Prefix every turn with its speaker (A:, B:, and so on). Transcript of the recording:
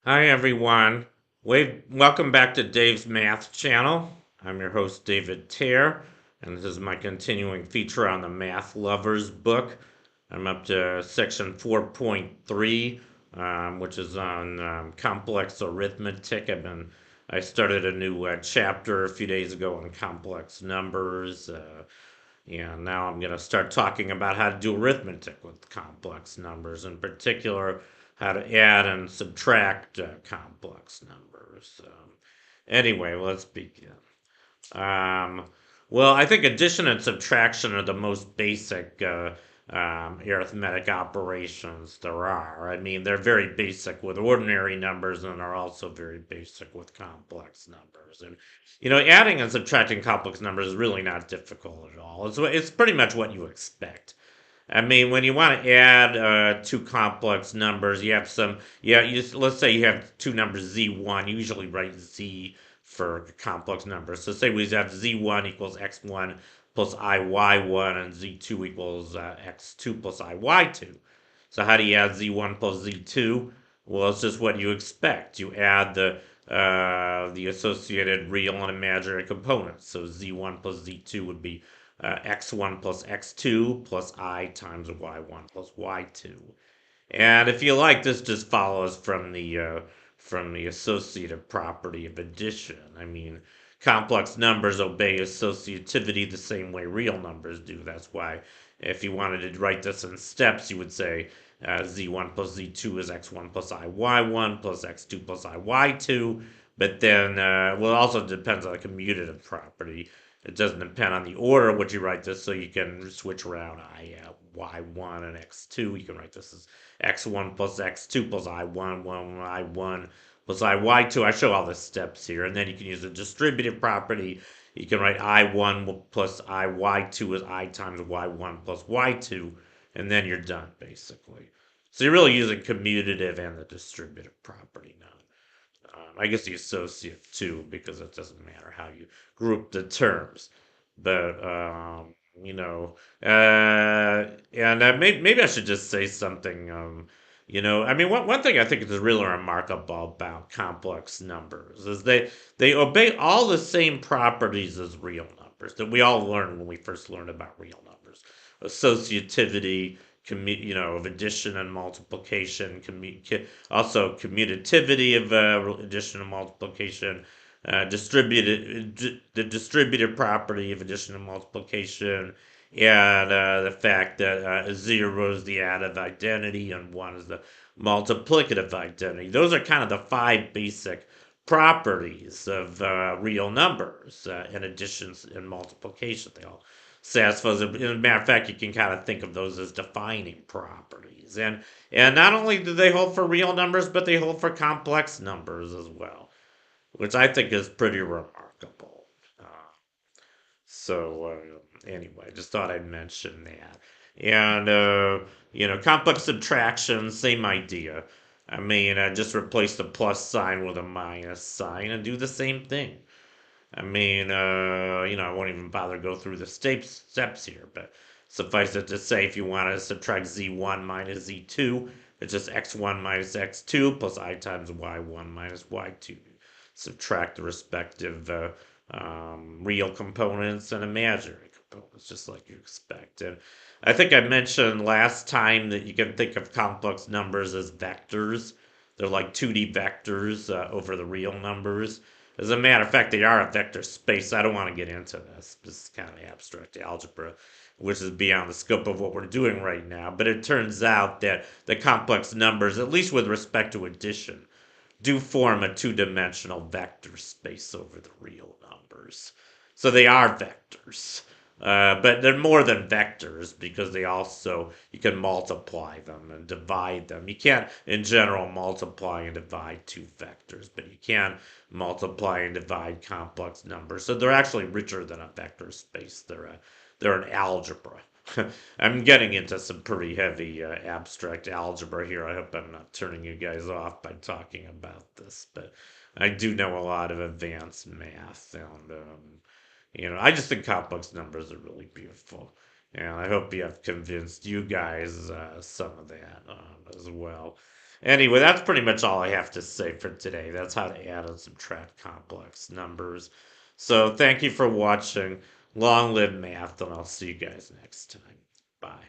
A: Hi, everyone. Welcome back to Dave's Math Channel. I'm your host, David Tare, and this is my continuing feature on the Math Lovers book. I'm up to section 4.3, which is on complex arithmetic. I started a new chapter a few days ago on complex numbers. And now I'm going to start talking about how to do arithmetic with complex numbers, in particular, how to add and subtract complex numbers. Anyway, let's begin. Um, well, I think addition and subtraction are the most basic arithmetic operations there are. I mean, they're very basic with ordinary numbers and are also very basic with complex numbers. And, adding and subtracting complex numbers is really not difficult at all. It's pretty much what you expect. I mean, when you want to add two complex numbers, you have let's say you have two numbers z1, you usually write z for complex numbers. So say we have z1 equals x1 plus iy1 and z2 equals x2 plus iy2. So how do you add z1 plus z2? Well, it's just what you expect. You add the associated real and imaginary components. So z1 plus z2 would be x1 plus x2 plus I times y1 plus y2. And if you like, this just follows from the associative property of addition. I mean, complex numbers obey associativity the same way real numbers do. That's why if you wanted to write this in steps, you would say z1 plus z2 is x1 plus iy1 plus x2 plus iy2. But then, well, it also depends on the commutative property. It doesn't depend on the order in which you write this, so you can switch around y1 and x2. You can write this as x1 plus x2 plus I1 plus iy2. I show all the steps here, and then you can use the distributive property. You can write I1 plus iy2 as I times y1 plus y2, and then you're done, basically. So you're really using commutative and the distributive property now. I guess the associate too, because it doesn't matter how you group the terms. But maybe I should just say something. I mean, one thing I think is really remarkable about complex numbers is they obey all the same properties as real numbers that we all learned when we first learned about real numbers: associativity, of addition and multiplication, also commutativity of addition and multiplication, the distributive property of addition and multiplication, and the fact that 0 is the additive identity and 1 is the multiplicative identity. Those are kind of the five basic properties of real numbers in addition and multiplication. They all satisfy. As a matter of fact, you can kind of think of those as defining properties. And not only do they hold for real numbers, but they hold for complex numbers as well, which I think is pretty remarkable. Anyway, just thought I'd mention that. And complex subtraction, same idea. I mean, just replace the plus sign with a minus sign and do the same thing. I mean, I won't even bother to go through the steps here, but suffice it to say, if you want to subtract z1 minus z2, it's just x1 minus x2 plus I times y1 minus y2. Subtract the respective real components and imaginary components, just like you expect. And I think I mentioned last time that you can think of complex numbers as vectors. They're like 2D vectors over the real numbers. As a matter of fact, they are a vector space. I don't want to get into this. This is kind of abstract algebra, which is beyond the scope of what we're doing right now. But it turns out that the complex numbers, at least with respect to addition, do form a two-dimensional vector space over the real numbers. So they are vectors. But they're more than vectors because you can multiply them and divide them. You can't, in general, multiply and divide two vectors, but you can multiply and divide complex numbers. So they're actually richer than a vector space. They're an algebra. I'm getting into some pretty heavy abstract algebra here. I hope I'm not turning you guys off by talking about this, but I do know a lot of advanced math, and I just think complex numbers are really beautiful, and I hope you have convinced you guys some of that as well. Anyway, that's pretty much all I have to say for today. That's how to add and subtract complex numbers. So thank you for watching. Long live math, and I'll see you guys next time. Bye.